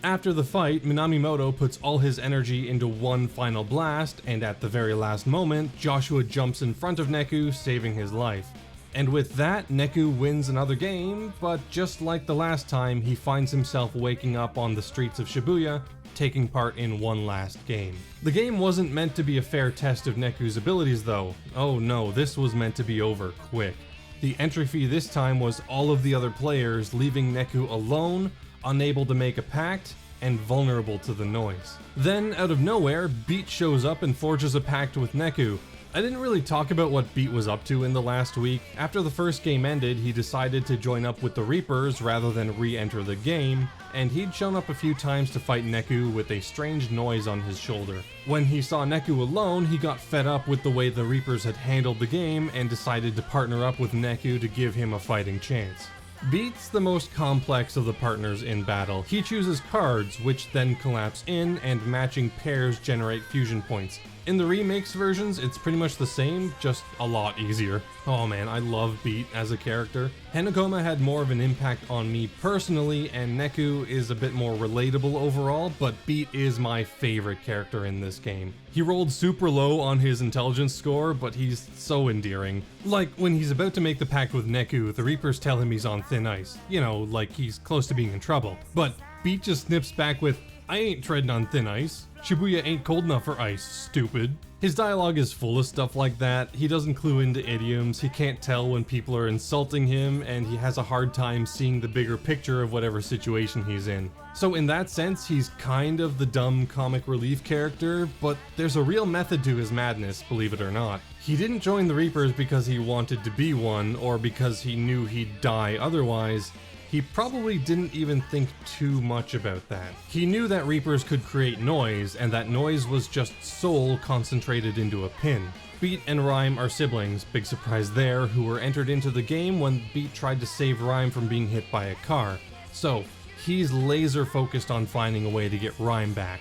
After the fight, Minamimoto puts all his energy into one final blast, and at the very last moment, Joshua jumps in front of Neku, saving his life. And with that, Neku wins another game, but just like the last time, he finds himself waking up on the streets of Shibuya, taking part in one last game. The game wasn't meant to be a fair test of Neku's abilities though. Oh no, this was meant to be over quick. The entry fee this time was all of the other players, leaving Neku alone, unable to make a pact, and vulnerable to the noise. Then, out of nowhere, Beat shows up and forges a pact with Neku. I didn't really talk about what Beat was up to in the last week. After the first game ended, he decided to join up with the Reapers rather than re-enter the game, and he'd shown up a few times to fight Neku with a strange noise on his shoulder. When he saw Neku alone, he got fed up with the way the Reapers had handled the game and decided to partner up with Neku to give him a fighting chance. Beat's the most complex of the partners in battle. He chooses cards, which then collapse in, and matching pairs generate fusion points. In the remakes versions, it's pretty much the same, just a lot easier. Oh man, I love Beat as a character. Hanekoma had more of an impact on me personally, and Neku is a bit more relatable overall, but Beat is my favorite character in this game. He rolled super low on his intelligence score, but he's so endearing. Like, when he's about to make the pact with Neku, the Reapers tell him he's on thin ice. You know, like he's close to being in trouble. But Beat just snips back with, "I ain't treading on thin ice. Shibuya ain't cold enough for ice, stupid." His dialogue is full of stuff like that. He doesn't clue into idioms, he can't tell when people are insulting him, and he has a hard time seeing the bigger picture of whatever situation he's in. So in that sense, he's kind of the dumb comic relief character, but there's a real method to his madness, believe it or not. He didn't join the Reapers because he wanted to be one, or because he knew he'd die otherwise. He probably didn't even think too much about that. He knew that Reapers could create noise, and that noise was just soul concentrated into a pin. Beat and Rhyme are siblings, big surprise there, who were entered into the game when Beat tried to save Rhyme from being hit by a car. So, he's laser focused on finding a way to get Rhyme back.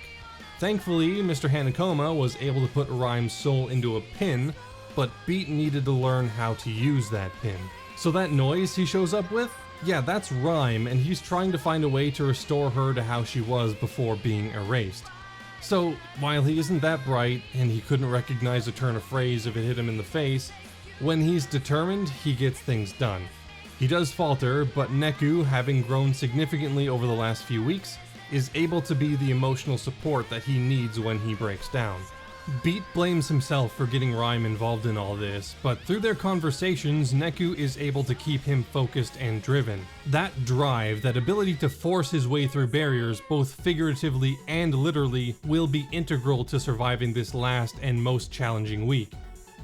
Thankfully, Mr. Hanekoma was able to put Rhyme's soul into a pin, but Beat needed to learn how to use that pin. So that noise he shows up with? Yeah, that's Rhyme, and he's trying to find a way to restore her to how she was before being erased. So, while he isn't that bright, and he couldn't recognize a turn of phrase if it hit him in the face, when he's determined, he gets things done. He does falter, but Neku, having grown significantly over the last few weeks, is able to be the emotional support that he needs when he breaks down. Beat blames himself for getting Rhyme involved in all this, but through their conversations, Neku is able to keep him focused and driven. That drive, that ability to force his way through barriers, both figuratively and literally, will be integral to surviving this last and most challenging week.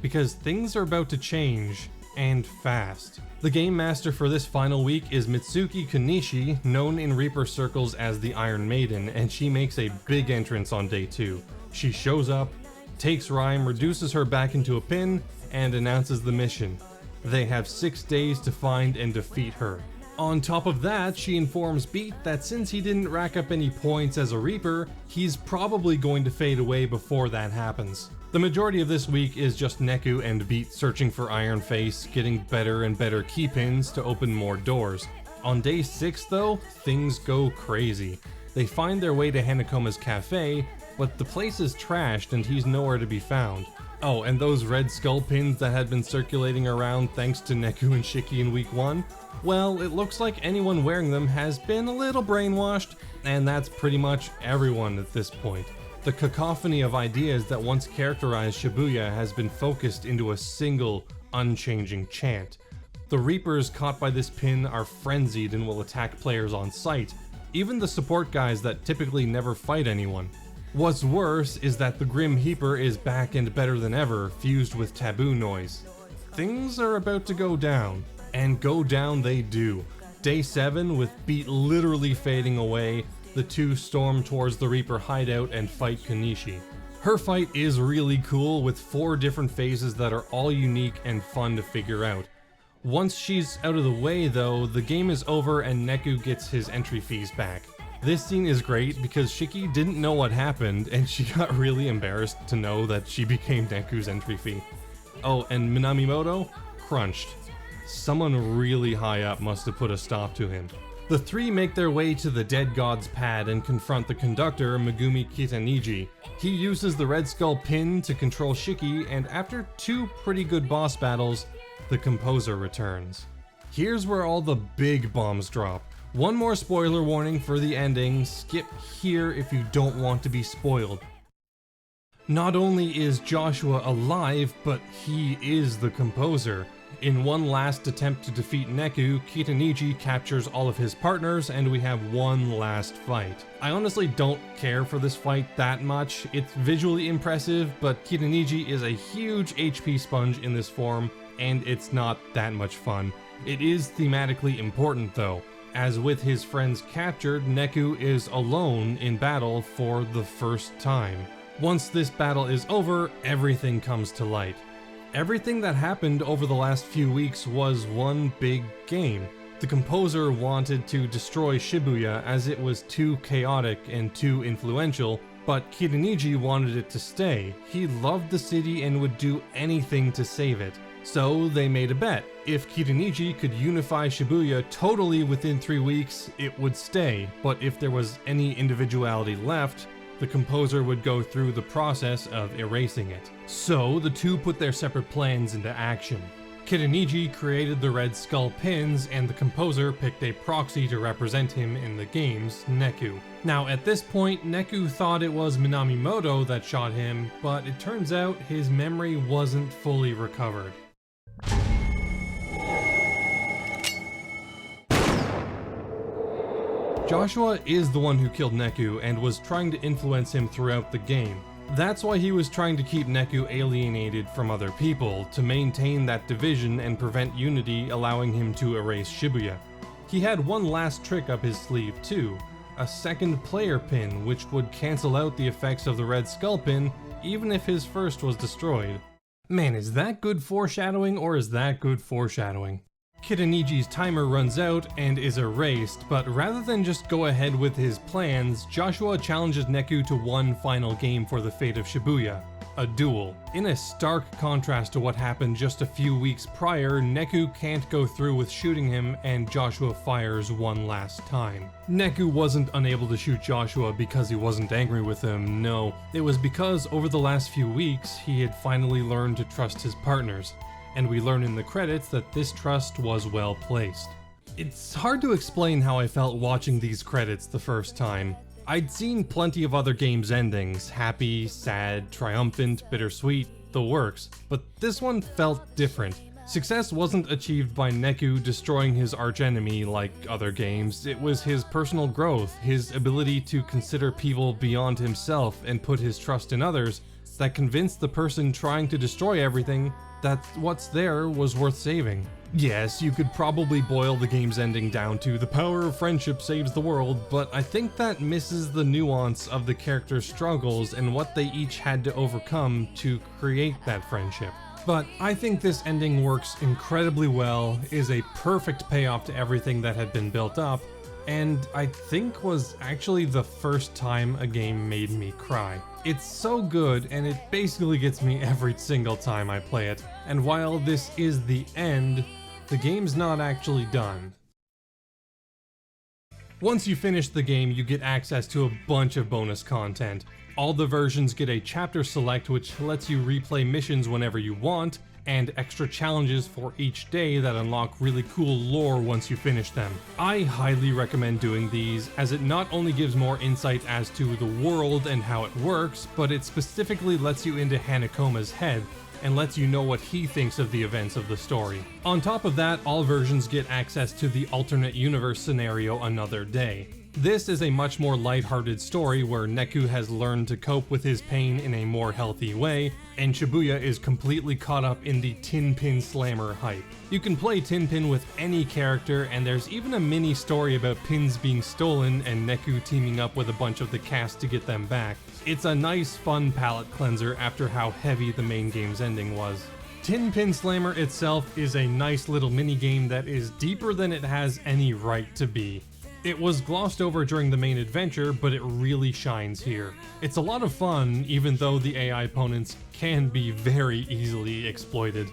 Because things are about to change, and fast. The game master for this final week is Mitsuki Konishi, known in Reaper circles as the Iron Maiden, and she makes a big entrance on day 2. She shows up, takes Rhyme, reduces her back into a pin, and announces the mission. They have 6 days to find and defeat her. On top of that, she informs Beat that since he didn't rack up any points as a Reaper, he's probably going to fade away before that happens. The majority of this week is just Neku and Beat searching for Iron Face, getting better and better key pins to open more doors. On day 6 though, things go crazy. They find their way to Hanakoma's cafe, but the place is trashed and he's nowhere to be found. Oh, and those red skull pins that had been circulating around thanks to Neku and Shiki in week 1? Well, it looks like anyone wearing them has been a little brainwashed, and that's pretty much everyone at this point. The cacophony of ideas that once characterized Shibuya has been focused into a single, unchanging chant. The Reapers caught by this pin are frenzied and will attack players on sight, even the support guys that typically never fight anyone. What's worse is that the Grim Heaper is back and better than ever, fused with taboo noise. Things are about to go down, and go down they do. Day 7, with Beat literally fading away, the two storm towards the Reaper hideout and fight Konishi. Her fight is really cool, with 4 different phases that are all unique and fun to figure out. Once she's out of the way though, the game is over and Neku gets his entry fees back. This scene is great because Shiki didn't know what happened and she got really embarrassed to know that she became Neku's entry fee. Oh, and Minamimoto? Crunched. Someone really high up must have put a stop to him. The 3 make their way to the Dead God's pad and confront the conductor, Megumi Kitaniji. He uses the Red Skull pin to control Shiki, and after 2 pretty good boss battles, the composer returns. Here's where all the big bombs drop. One more spoiler warning for the ending, skip here if you don't want to be spoiled. Not only is Joshua alive, but he is the composer. In one last attempt to defeat Neku, Kitaniji captures all of his partners and we have one last fight. I honestly don't care for this fight that much. It's visually impressive, but Kitaniji is a huge HP sponge in this form, and it's not that much fun. It is thematically important though. As with his friends captured, Neku is alone in battle for the first time. Once this battle is over, everything comes to light. Everything that happened over the last few weeks was one big game. The composer wanted to destroy Shibuya as it was too chaotic and too influential, but Kitaniji wanted it to stay. He loved the city and would do anything to save it. So they made a bet. If Kitaniji could unify Shibuya totally within 3 weeks, it would stay, but if there was any individuality left, the composer would go through the process of erasing it. So the 2 put their separate plans into action. Kitaniji created the Red Skull pins, and the composer picked a proxy to represent him in the games, Neku. Now at this point, Neku thought it was Minamimoto that shot him, but it turns out his memory wasn't fully recovered. Joshua is the one who killed Neku and was trying to influence him throughout the game. That's why he was trying to keep Neku alienated from other people, to maintain that division and prevent unity, allowing him to erase Shibuya. He had one last trick up his sleeve too, a second player pin which would cancel out the effects of the Red Skull pin even if his first was destroyed. Man, is that good foreshadowing or is that good foreshadowing? Kitaniji's timer runs out and is erased, but rather than just go ahead with his plans, Joshua challenges Neku to one final game for the fate of Shibuya. a duel. In a stark contrast to what happened just a few weeks prior, Neku can't go through with shooting him and Joshua fires one last time. Neku wasn't unable to shoot Joshua because he wasn't angry with him, no. It was because over the last few weeks, he had finally learned to trust his partners. And we learn in the credits that this trust was well placed. It's hard to explain how I felt watching these credits the first time. I'd seen plenty of other games' endings, happy, sad, triumphant, bittersweet, the works, but this one felt different. Success wasn't achieved by Neku destroying his archenemy like other games, it was his personal growth, his ability to consider people beyond himself and put his trust in others, that convinced the person trying to destroy everything that what's there was worth saving. Yes, you could probably boil the game's ending down to the power of friendship saves the world, but I think that misses the nuance of the characters' struggles and what they each had to overcome to create that friendship. But I think this ending works incredibly well, is a perfect payoff to everything that had been built up, and I think was actually the first time a game made me cry. It's so good, and it basically gets me every single time I play it. And while this is the end, the game's not actually done. Once you finish the game, you get access to a bunch of bonus content. All the versions get a chapter select which lets you replay missions whenever you want, and extra challenges for each day that unlock really cool lore once you finish them. I highly recommend doing these, as it not only gives more insight as to the world and how it works, but it specifically lets you into Hanakoma's head, and lets you know what he thinks of the events of the story. On top of that, all versions get access to the alternate universe scenario Another Day. This is a much more lighthearted story where Neku has learned to cope with his pain in a more healthy way, and Shibuya is completely caught up in the Tin Pin Slammer hype. You can play Tin Pin with any character, and there's even a mini story about pins being stolen and Neku teaming up with a bunch of the cast to get them back. It's a nice fun palate cleanser after how heavy the main game's ending was. Tin Pin Slammer itself is a nice little minigame that is deeper than it has any right to be. It was glossed over during the main adventure, but it really shines here. It's a lot of fun, even though the AI opponents can be very easily exploited.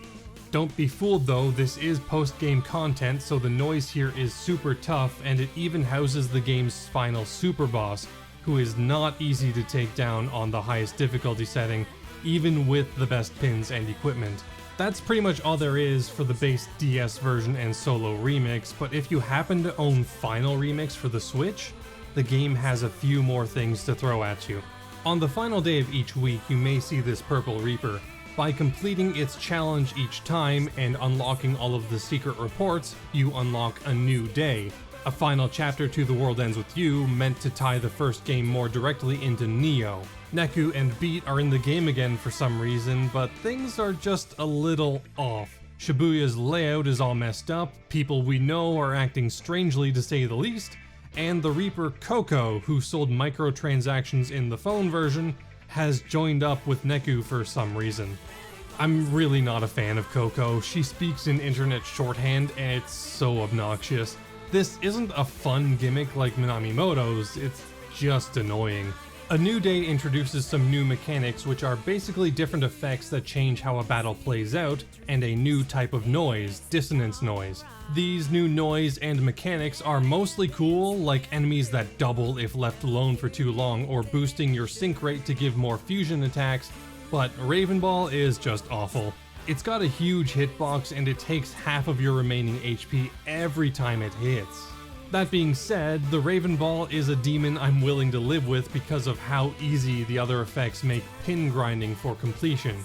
Don't be fooled though, this is post-game content, so the noise here is super tough, and it even houses the game's final super boss, who is not easy to take down on the highest difficulty setting, even with the best pins and equipment. That's pretty much all there is for the base DS version and solo remix, but if you happen to own Final Remix for the Switch, the game has a few more things to throw at you. On the final day of each week, you may see this Purple Reaper. By completing its challenge each time and unlocking all of the secret reports, you unlock a new day. A final chapter to The World Ends With You, meant to tie the first game more directly into Neo. Neku and Beat are in the game again for some reason, but things are just a little off. Shibuya's layout is all messed up, people we know are acting strangely to say the least, and the Reaper Coco, who sold microtransactions in the phone version, has joined up with Neku for some reason. I'm really not a fan of Coco. She speaks in internet shorthand and it's so obnoxious. This isn't a fun gimmick like Minamimoto's, it's just annoying. A New Day introduces some new mechanics, which are basically different effects that change how a battle plays out, and a new type of noise, dissonance noise. These new noise and mechanics are mostly cool, like enemies that double if left alone for too long, or boosting your sync rate to give more fusion attacks, but Raven Ball is just awful. It's got a huge hitbox and it takes half of your remaining HP every time it hits. That being said, the Raven Ball is a demon I'm willing to live with because of how easy the other effects make pin grinding for completion.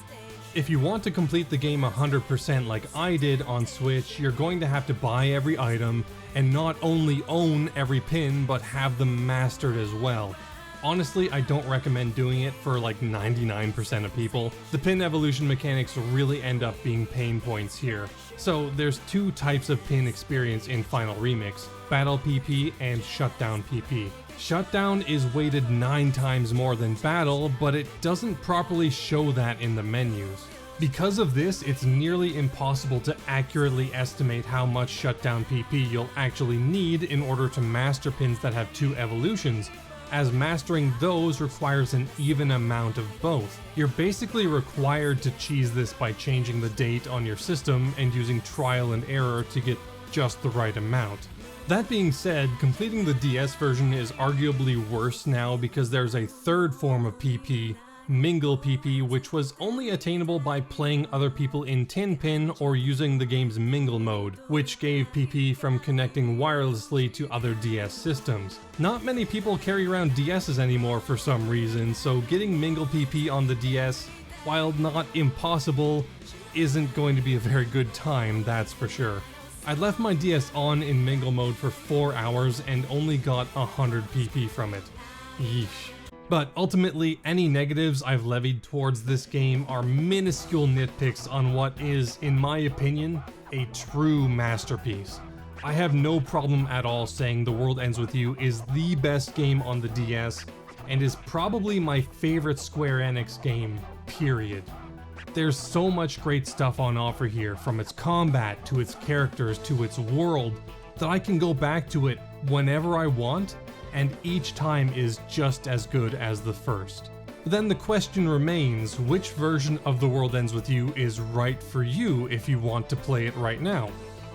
If you want to complete the game 100% like I did on Switch, you're going to have to buy every item, and not only own every pin, but have them mastered as well. Honestly, I don't recommend doing it for like 99% of people. The pin evolution mechanics really end up being pain points here. So there's two types of pin experience in Final Remix, Battle PP and Shutdown PP. Shutdown is weighted 9 times more than Battle, but it doesn't properly show that in the menus. Because of this, it's nearly impossible to accurately estimate how much Shutdown PP you'll actually need in order to master pins that have 2 evolutions, as mastering those requires an even amount of both. You're basically required to cheese this by changing the date on your system and using trial and error to get just the right amount. That being said, completing the DS version is arguably worse now because there's a third form of PP, Mingle PP, which was only attainable by playing other people in Tin Pin or using the game's Mingle mode, which gave PP from connecting wirelessly to other DS systems. Not many people carry around DSs anymore for some reason, so getting Mingle PP on the DS, while not impossible, isn't going to be a very good time, that's for sure. I left my DS on in Mingle mode for 4 hours and only got 100 PP from it. Yeesh. But ultimately, any negatives I've levied towards this game are minuscule nitpicks on what is, in my opinion, a true masterpiece. I have no problem at all saying The World Ends With You is the best game on the DS, and is probably my favorite Square Enix game, period. There's so much great stuff on offer here, from its combat, to its characters, to its world, that I can go back to it whenever I want, and each time is just as good as the first. But then the question remains, which version of The World Ends With You is right for you if you want to play it right now?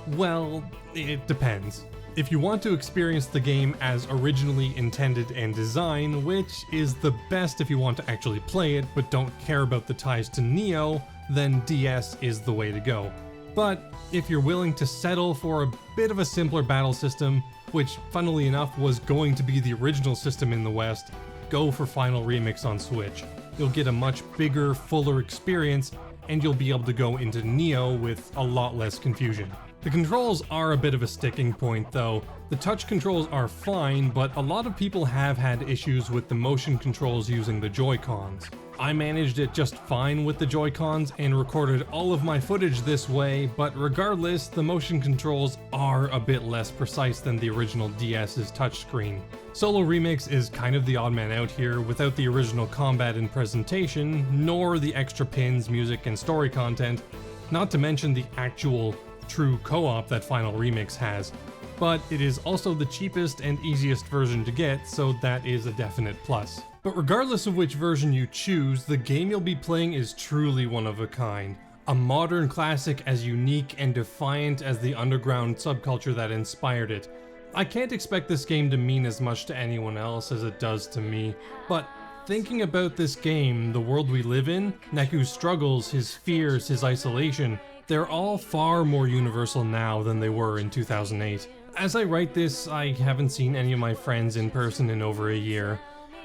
Well, it depends. If you want to experience the game as originally intended and designed, which is the best if you want to actually play it but don't care about the ties to Neo, then DS is the way to go. But if you're willing to settle for a bit of a simpler battle system, which funnily enough was going to be the original system in the West, go for Final Remix on Switch. You'll get a much bigger, fuller experience, and you'll be able to go into Neo with a lot less confusion. The controls are a bit of a sticking point though. The touch controls are fine, but a lot of people have had issues with the motion controls using the Joy-Cons. I managed it just fine with the Joy-Cons and recorded all of my footage this way, but regardless, the motion controls are a bit less precise than the original DS's touchscreen. Solo Remix is kind of the odd man out here, without the original combat and presentation, nor the extra pins, music, and story content, not to mention the actual true co-op that Final Remix has. But it is also the cheapest and easiest version to get, so that is a definite plus. But regardless of which version you choose, the game you'll be playing is truly one of a kind. A modern classic as unique and defiant as the underground subculture that inspired it. I can't expect this game to mean as much to anyone else as it does to me, but thinking about this game, the world we live in, Neku's struggles, his fears, his isolation, they're all far more universal now than they were in 2008. As I write this, I haven't seen any of my friends in person in over a year.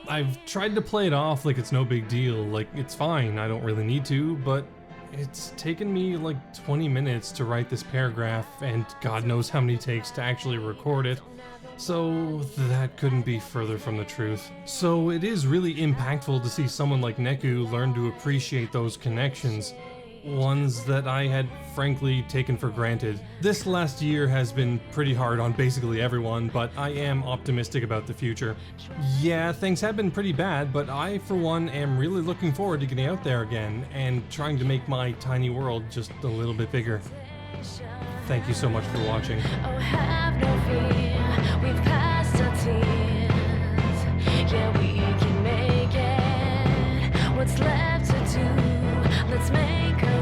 I've tried to play it off like it's no big deal, like it's fine, I don't really need to, but it's taken me like 20 minutes to write this paragraph and God knows how many takes to actually record it, so that couldn't be further from the truth. So it is really impactful to see someone like Neku learn to appreciate those connections, ones that I had frankly taken for granted. This last year has been pretty hard on basically everyone, but I am optimistic about the future. Yeah, things have been pretty bad, but I for one am really looking forward to getting out there again and trying to make my tiny world just a little bit bigger. Thank you so much for watching. Oh, have no fear, we've passed our tears. Yeah, we can make it. What's left to do? Let's make a